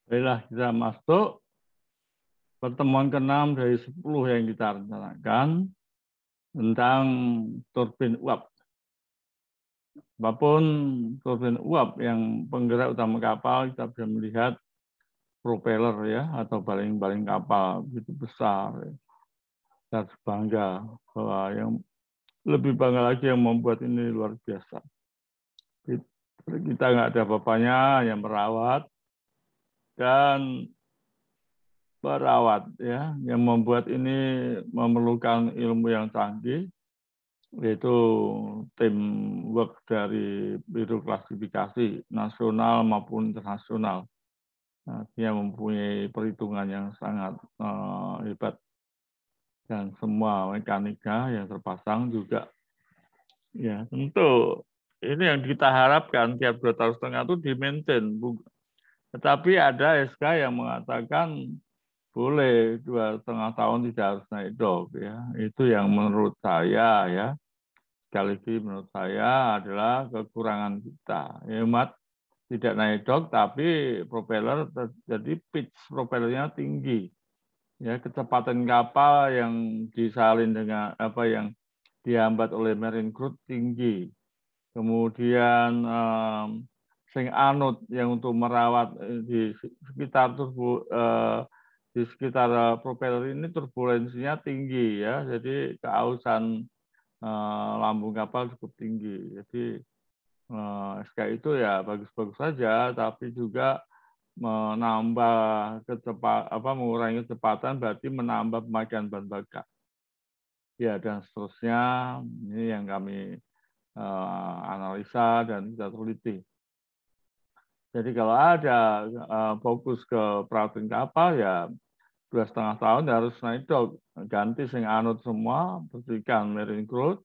Baiklah, kita masuk pertemuan ke-6 dari 10 yang kita rencanakan tentang turbin uap. Apapun turbin uap yang penggerak utama kapal, kita bisa melihat propeller ya atau baling-baling kapal begitu besar. Kita harus bangga bahwa yang lebih bangga lagi yang membuat ini luar biasa. Kita nggak ada bapaknya yang merawat dan ya yang membuat ini memerlukan ilmu yang canggih, yaitu tim work dari Biro Klasifikasi nasional maupun internasional. Dia mempunyai perhitungan yang sangat hebat dan semua mekanika yang terpasang juga ya tentu ini yang kita harapkan tiap 2,5 tahun itu di-maintain. Tetapi ada SK yang mengatakan boleh 2,5 tahun tidak harus naik dock ya. Itu yang menurut saya ya, sekali lagi menurut saya adalah kekurangan kita. Hemat tidak naik dock tapi propeller jadi pitch propellernya tinggi. Ya, kecepatan kapal yang disalin dengan yang dihambat oleh marine crude tinggi. Kemudian sing anut yang untuk merawat di sekitar di sekitar propeller ini turbulensinya tinggi ya, jadi keausan lambung kapal cukup tinggi. Jadi SK itu ya bagus-bagus saja, tapi juga menambah mengurangi kecepatan berarti menambah pemakaian bahan bakar. Ya dan seterusnya ini yang kami analisa dan kita teliti. Jadi kalau ada fokus ke perawatan kapal ya 2,5 tahun harus naik dock, ganti sing anut semua, bersihkan marine crude,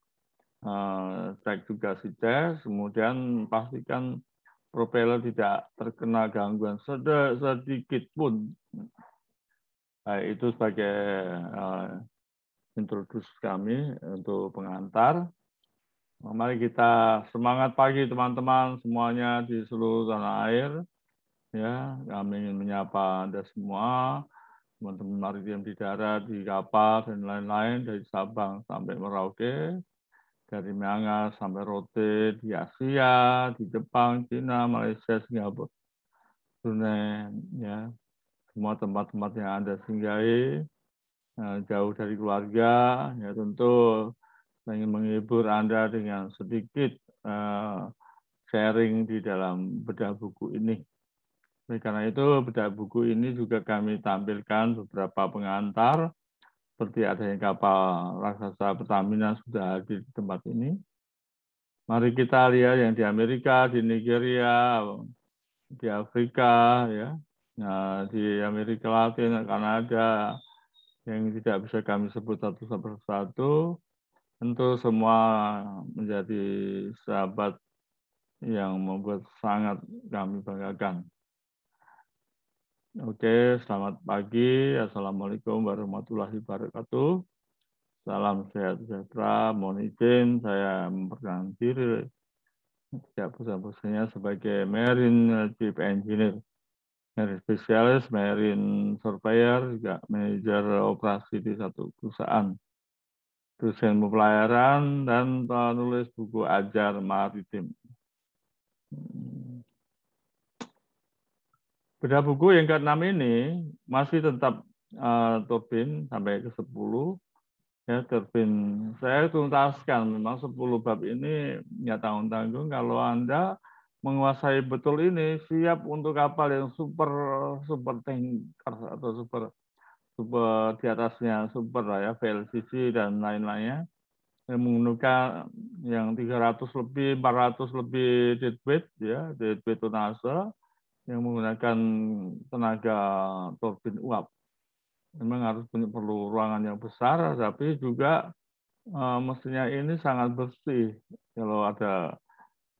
cek juga si jas, kemudian pastikan propeller tidak terkena gangguan sedikit pun. Itu sebagai introduksi kami untuk pengantar. Mari kita semangat pagi teman-teman semuanya di seluruh tanah air. Ya, kami ingin menyapa Anda semua, teman-teman maritim di darat, di kapal, dan lain-lain, dari Sabang sampai Merauke, dari Miangas sampai Rote, di Asia, di Jepang, Cina, Malaysia, Singapura, Brunei, ya, semua tempat-tempat yang Anda singgahi, jauh dari keluarga, ya tentu saya ingin menghibur Anda dengan sedikit sharing di dalam bedah buku ini. Oleh karena itu, bedah buku ini juga kami tampilkan beberapa pengantar, seperti adanya kapal raksasa Pertamina sudah hadir di tempat ini. Mari kita lihat yang di Amerika, di Nigeria, di Afrika, ya, nah, di Amerika Latin, Kanada, yang tidak bisa kami sebut satu persatu, tentu semua menjadi sahabat yang membuat sangat kami banggakan. Oke, selamat pagi. Assalamualaikum warahmatullahi wabarakatuh. Salam sehat sejahtera. Mohon izin saya memperkenalkan diri tidak bosan-bosannya sebagai Marine Chief Engineer, Marine Spesialis, Marine Surveyor, juga manajer operasi di satu perusahaan, dosen pelayaran, dan penulis buku ajar maritim. Bedah buku yang ke-6 ini masih tetap turbin sampai ke-10. Ya, turbin. Saya tuntaskan memang 10 bab ini ya tanggung-tanggung kalau Anda menguasai betul ini, siap untuk kapal yang super tanker atau super di atasnya super lah ya, VLCC dan lain-lainnya, yang menggunakan yang 300 lebih, 400 lebih deadweight ya, deadweight tonnage, yang menggunakan tenaga turbin uap. Memang harus perlu ruangan yang besar, tapi juga mesinnya ini sangat bersih. Kalau ada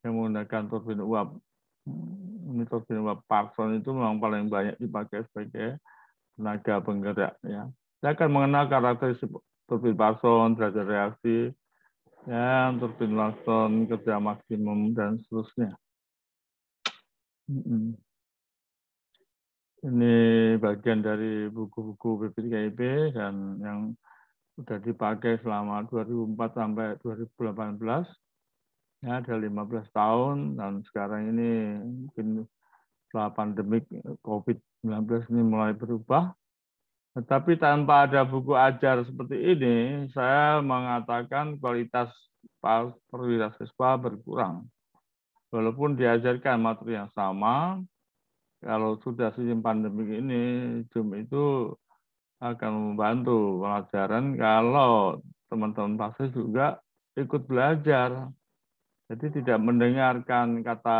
yang menggunakan turbin uap, ini turbin uap Parson itu memang paling banyak dipakai sebagai tenaga penggerak. Ya, saya akan mengenal karakteristik turbin Parson, derajat reaksi, ya, turbin Larson, kerja maksimum dan seterusnya. Ini bagian dari buku-buku BPKIP dan yang sudah dipakai selama 2004 sampai 2018. Ya, ada 15 tahun dan sekarang ini mungkin setelah pandemik COVID-19 ini mulai berubah. Tetapi tanpa ada buku ajar seperti ini, saya mengatakan kualitas perwira siswa berkurang. Walaupun diajarkan materi yang sama, kalau sudah sistem pandemik ini, Zoom itu akan membantu pelajaran kalau teman-teman pasti juga ikut belajar. Jadi tidak mendengarkan kata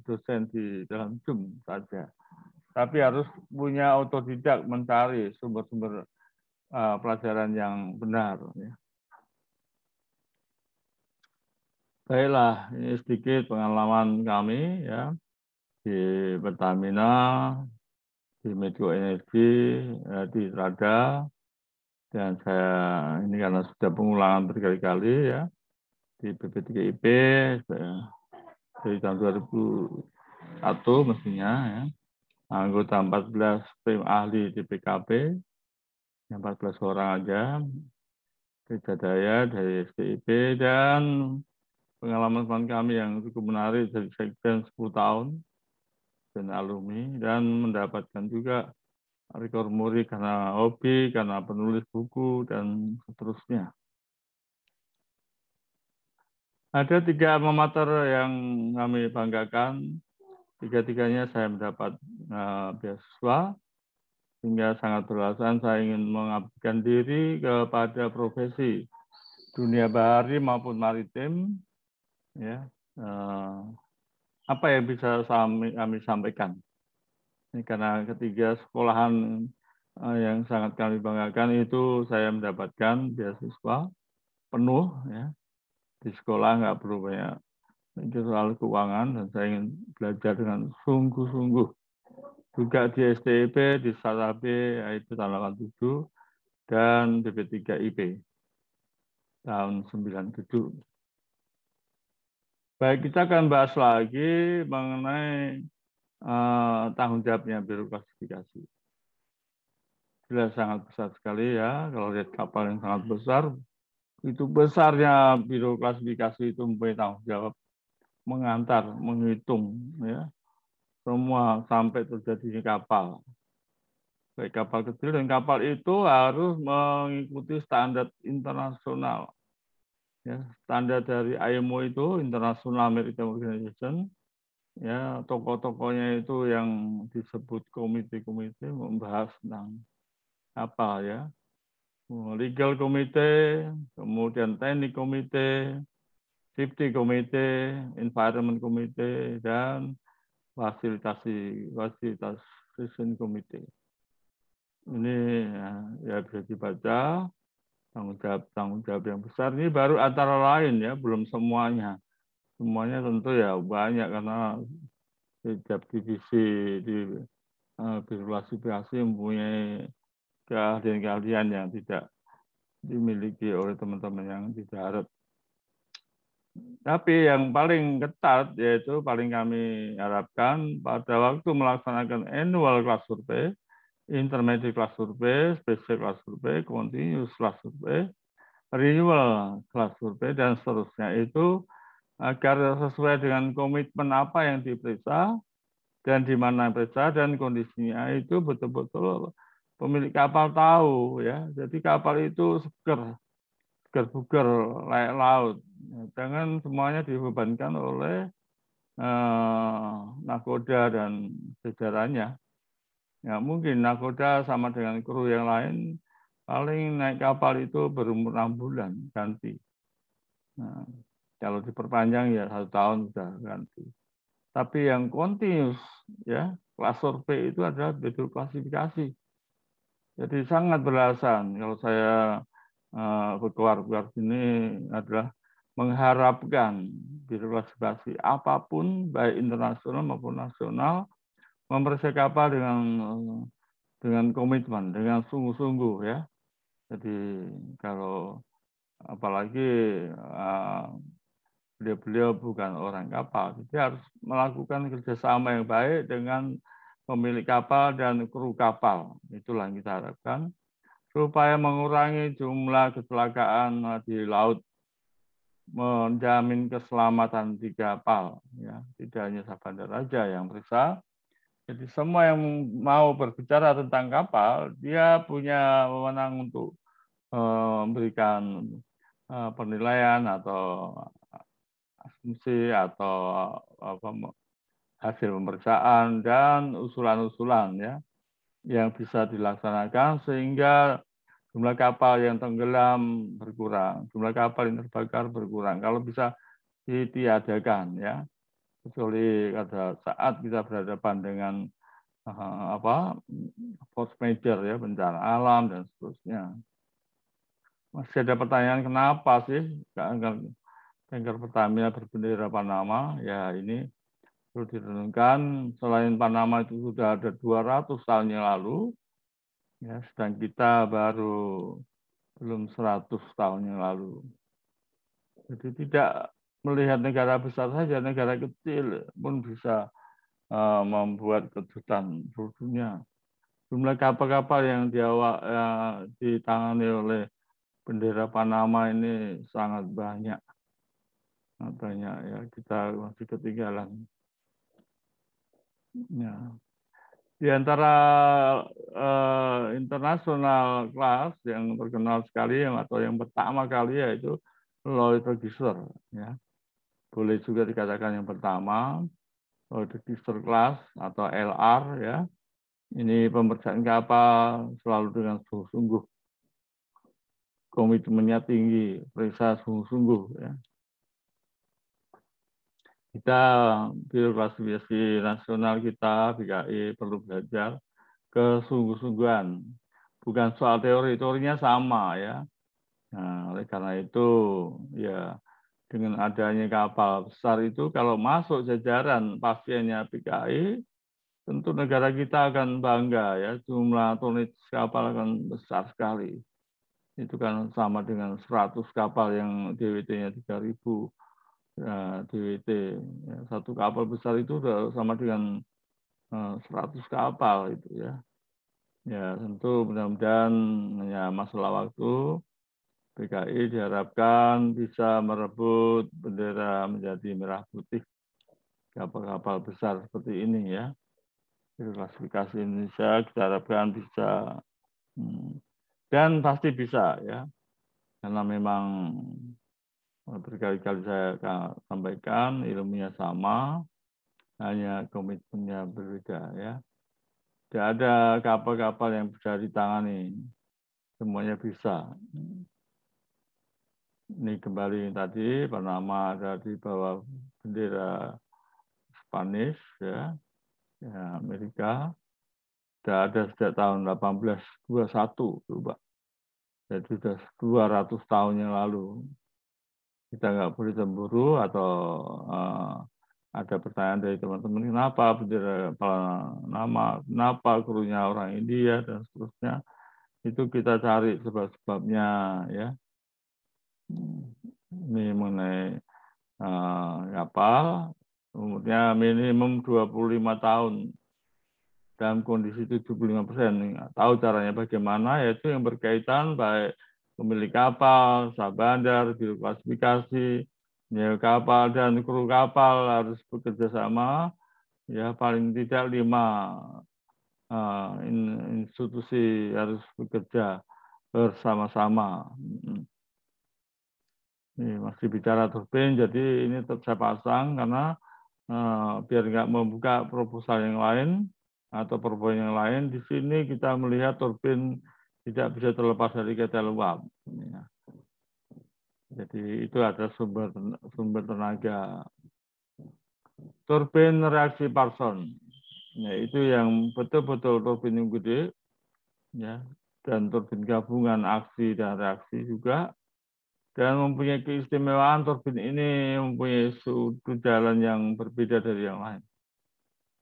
dosen di dalam Zoom saja. Tapi harus punya otodidak mencari sumber-sumber pelajaran yang benar. Ya. Baiklah, ini sedikit pengalaman kami ya di Pertamina, di Medco Energi, di Trada, dan saya ini karena sudah pengulangan berkali-kali ya di BP3IP dari tahun 2001 mestinya ya. Anggota 14 tim ahli di PKP, 14 orang aja, Daya dari STIP, dan pengalaman teman kami yang cukup menarik dari sekjen 10 tahun, dan alumni, dan mendapatkan juga rekor muri karena hobi, karena penulis buku, dan seterusnya. Ada 3 alma mater yang kami banggakan, tiga-tiganya saya mendapat beasiswa, sehingga sangat beralasan saya ingin mengabdikan diri kepada profesi dunia bahari maupun maritim. Ya, apa yang bisa kami sampaikan? Ini karena ketiga sekolahan yang sangat kami banggakan itu saya mendapatkan beasiswa penuh. Ya. Di sekolah nggak perlu banyak mikir soal keuangan dan saya ingin belajar dengan sungguh-sungguh. Juga di STIP, di SATAB, itu tahun 87, dan BP3IP tahun 97. Baik, kita akan bahas lagi mengenai tanggung jawabnya biro klasifikasi. Jelas sangat besar sekali ya, kalau lihat kapal yang sangat besar, itu besarnya biro klasifikasi itu mempunyai tanggung jawab mengantar, menghitung, ya, semua sampai terjadinya kapal. Baik kapal kecil dan kapal itu harus mengikuti standar internasional. Ya, standar dari IMO itu, International Maritime Organization, ya tokoh-tokohnya itu yang disebut komite-komite membahas tentang kapal ya. Legal Committee, kemudian Teknik Committee, Safety Committee, Environment Committee, dan Facilitation Committee. Ini ya bisa dibaca tanggung jawab yang besar. Ini baru antara lain ya, belum semuanya. Semuanya tentu ya banyak karena setiap divisi di biro klasifikasi mempunyai keahlian-keahlian yang tidak dimiliki oleh teman-teman yang di darat. Tapi yang paling ketat yaitu paling kami harapkan pada waktu melaksanakan annual class survey, intermediate class survey, special class survey, continuous class survey, renewal class survey, dan seterusnya itu agar sesuai dengan komitmen apa yang diperiksa dan di mana periksa dan kondisinya itu betul-betul pemilik kapal tahu ya. Jadi kapal itu seger bugar layak laut. Jangan semuanya dibebankan oleh nakoda dan jajarannya. Ya, mungkin nakoda sama dengan kru yang lain paling naik kapal itu berumur 6 bulan ganti. Nah, kalau diperpanjang ya 1 tahun sudah ganti. Tapi yang continuous ya kelas survei itu adalah biro klasifikasi. Jadi sangat beralasan kalau saya berkeluar sini adalah mengharapkan biro klasifikasi apapun baik internasional maupun nasional memeriksa kapal dengan komitmen, dengan sungguh-sungguh ya. Jadi kalau apalagi beliau bukan orang kapal, jadi harus melakukan kerjasama yang baik dengan pemilik kapal dan kru kapal. Itulah yang kita harapkan supaya mengurangi jumlah kecelakaan di laut, menjamin keselamatan di kapal. Ya, tidak hanya Sabandar saja yang periksa. Jadi semua yang mau berbicara tentang kapal, dia punya wewenang untuk memberikan penilaian atau asumsi atau hasil pemeriksaan dan usulan-usulan ya yang bisa dilaksanakan sehingga jumlah kapal yang tenggelam berkurang, jumlah kapal yang terbakar berkurang. Kalau bisa ditiadakan ya, kecuali pada saat kita berhadapan dengan force major ya, bencana alam dan seterusnya. Masih ada pertanyaan kenapa sih tanker Pertamina berbendera Panama? Ya ini perlu direnungkan. Selain Panama itu sudah ada 200 tahun yang lalu, ya, sedang kita baru belum 100 tahun yang lalu. Jadi tidak melihat negara besar saja, negara kecil pun bisa membuat kejutan seluruh dunia. Jumlah kapal-kapal yang ditangani oleh bendera Panama ini sangat banyak. Banyak ya, kita masih ketinggalan. Ya. Di antara internasional kelas yang terkenal sekali atau yang pertama kali yaitu Lloyd Register. Ya. Boleh juga dikatakan yang pertama, Lloyd Register kelas atau LR ya. Ini pemeriksaan kapal selalu dengan sungguh-sungguh. Komitmennya tinggi, periksa sungguh-sungguh ya. Kita Biro Klasifikasi Nasional kita BKI perlu belajar kesungguh-sungguhan, bukan soal teorinya sama ya. Nah, oleh karena itu ya dengan adanya kapal besar itu kalau masuk jajaran pasiennya BKI, tentu negara kita akan bangga ya, jumlah tonnage kapal akan besar sekali. Itu kan sama dengan 100 kapal yang DWT-nya 3.000. Ya, DWT ya, satu kapal besar itu sudah sama dengan 100 kapal itu ya. Ya tentu mudah-mudahan hanya masalah waktu PKI diharapkan bisa merebut bendera menjadi merah putih kapal-kapal besar seperti ini ya. Klasifikasi Indonesia kita harapkan bisa dan pasti bisa ya. Karena memang berkali-kali saya sampaikan ilmunya sama, hanya komitmennya berbeda ya. Tidak ada kapal-kapal yang bisa ditangani, semuanya bisa. Ini kembali tadi Panama ada di bawah bendera Spanish ya, Amerika. Sudah ada sejak tahun 1821 coba. Jadi sudah 200 tahun yang lalu. Kita nggak boleh cemburu atau ada pertanyaan dari teman-teman kenapa bendera Panama, kenapa krunya orang India dan seterusnya. Itu kita cari sebab-sebabnya ya. Ini mengenai kapal, umurnya minimum 25 tahun dalam kondisi 75%. Tahu caranya bagaimana, yaitu yang berkaitan baik pemilik kapal, Sabandar, Biro Klasifikasi, penyewa kapal, dan kru kapal harus bekerja sama, ya paling tidak 5 institusi harus bekerja bersama-sama. Ini masih bicara turbin, jadi ini tetap saya pasang karena biar nggak membuka proposal yang lain atau perpoin yang lain. Di sini kita melihat turbin tidak bisa terlepas dari ketel uap. Jadi itu ada sumber tenaga. Turbin reaksi Parson, ya, itu yang betul-betul turbin yang gede, ya, dan turbin gabungan aksi dan reaksi juga. Dan mempunyai keistimewaan turbin ini mempunyai sudut jalan yang berbeda dari yang lain.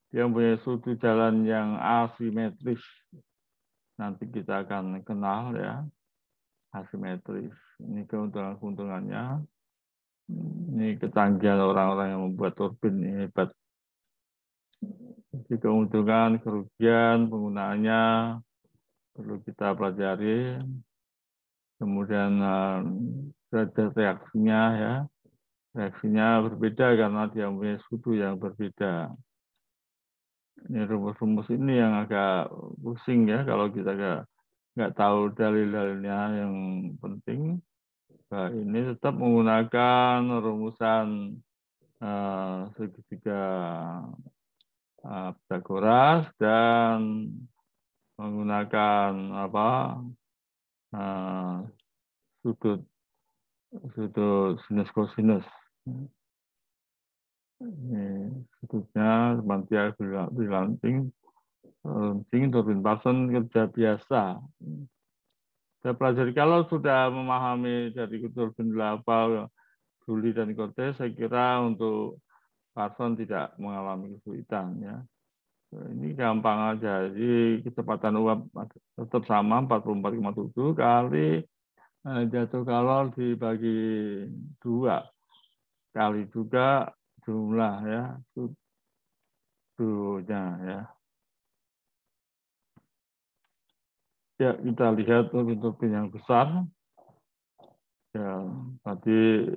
Dia mempunyai sudut jalan yang asimetris. Nanti kita akan kenal ya, asimetris. Ini keuntungan-keuntungannya. Ini kecanggihan orang-orang yang membuat turbin ini hebat. keuntungan, kerugian, penggunaannya perlu kita pelajari. Kemudian derajat reaksinya ya. Reaksinya berbeda karena dia punya suhu yang berbeda. Ini rumus-rumus ini yang agak pusing ya kalau kita nggak tahu dalil-dalilnya yang penting. Nah, ini tetap menggunakan rumusan segitiga Pythagoras dan menggunakan sudut sinus kosinus. Ini sudutnya semantia bilanting, turbin Parsons kerja biasa. Saya pelajari kalau sudah memahami dari turbin laba, Joule dan Cortez, saya kira untuk Parsons tidak mengalami kesulitan ya. Ini gampang aja. Jadi kecepatan uap tetap sama 44,7 kali jatuh kalor dibagi 2 kali juga jumlah ya suhunya ya. Ya kita lihat turbin yang besar. Ya tadi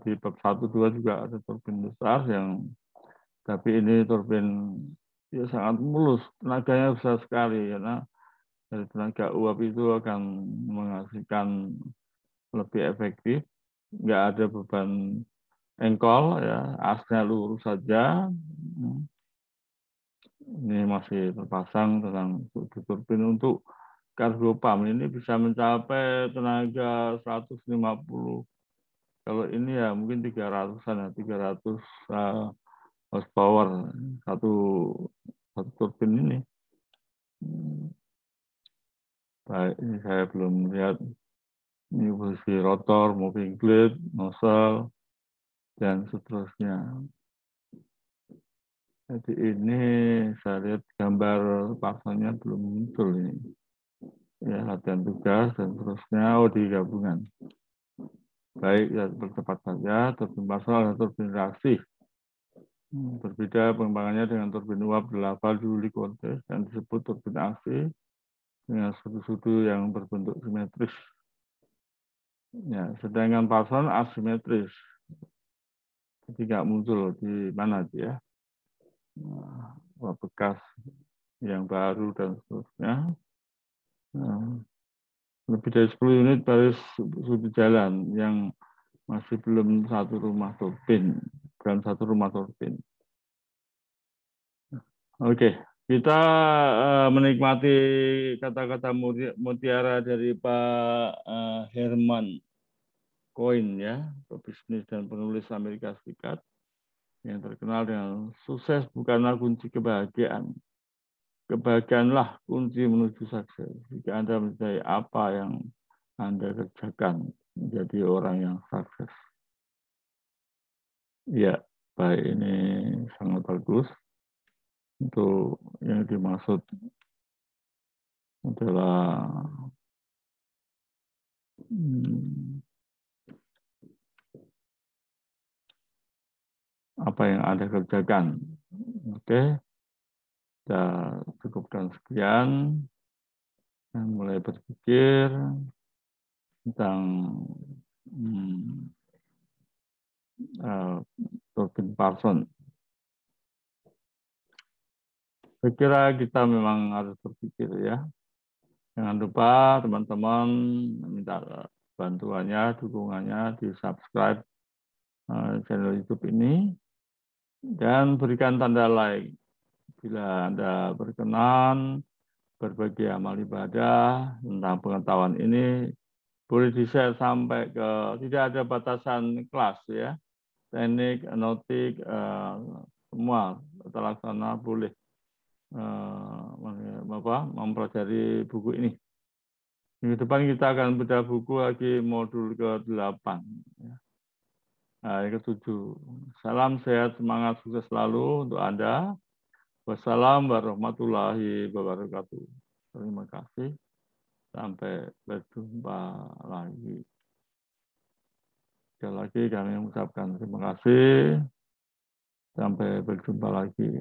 di bab 1-2 juga ada turbin besar yang tapi ini turbin ya sangat mulus, tenaganya besar sekali karena dari tenaga uap itu akan menghasilkan lebih efektif, nggak ada beban engkol ya, asnya lurus saja. Ini masih terpasang tentang turbin untuk kargo pump ini bisa mencapai tenaga 150. Kalau ini ya mungkin 300-an ya, 300 horsepower satu turbin ini. Baik, ini saya belum lihat ini posisi rotor, moving blade, nozzle, dan seterusnya. Jadi ini saya lihat gambar pasangnya belum muncul ini. Ya, latihan tugas dan seterusnya di gabungan. Baik, ya percepat saja. Turbin pasang dan turbin reaksi. Berbeda pengembangannya dengan turbin uap laba Joule Cortez yang disebut turbin AC dengan sudut-sudut yang berbentuk simetris. Ya, sedangkan Parsons asimetris. Jadi nggak muncul di mana dia. Bekas yang baru dan seterusnya. Lebih dari 10 unit baris sudut jalan yang masih belum satu rumah turbin. Oke, kita menikmati kata-kata mutiara dari Pak Herman Cohen ya, pebisnis dan penulis Amerika Serikat yang terkenal dengan sukses bukanlah kunci kebahagiaan. Kebahagiaanlah kunci menuju sukses. Jika Anda mencintai apa yang Anda kerjakan, menjadi orang yang sukses. Ya, baik, ini sangat bagus. Untuk yang dimaksud adalah apa yang Anda kerjakan. Oke, kita cukupkan sekian. Dan mulai berpikir tentang turbin Parsons. Saya kira kita memang harus berpikir ya. Jangan lupa teman-teman minta bantuannya, dukungannya di subscribe channel YouTube ini dan berikan tanda like bila Anda berkenan berbagi amal ibadah tentang pengetahuan ini. Boleh di-share sampai ke tidak ada batasan kelas ya, teknik, notik, semua terlaksana boleh mempelajari buku ini. Minggu depan kita akan bedah buku lagi modul ke-8. Yang ke-7. Salam sehat, semangat, sukses selalu untuk Anda. Wassalamualaikum warahmatullahi wabarakatuh. Terima kasih. Sampai berjumpa lagi. Sekali lagi kami mengucapkan terima kasih. Sampai berjumpa lagi.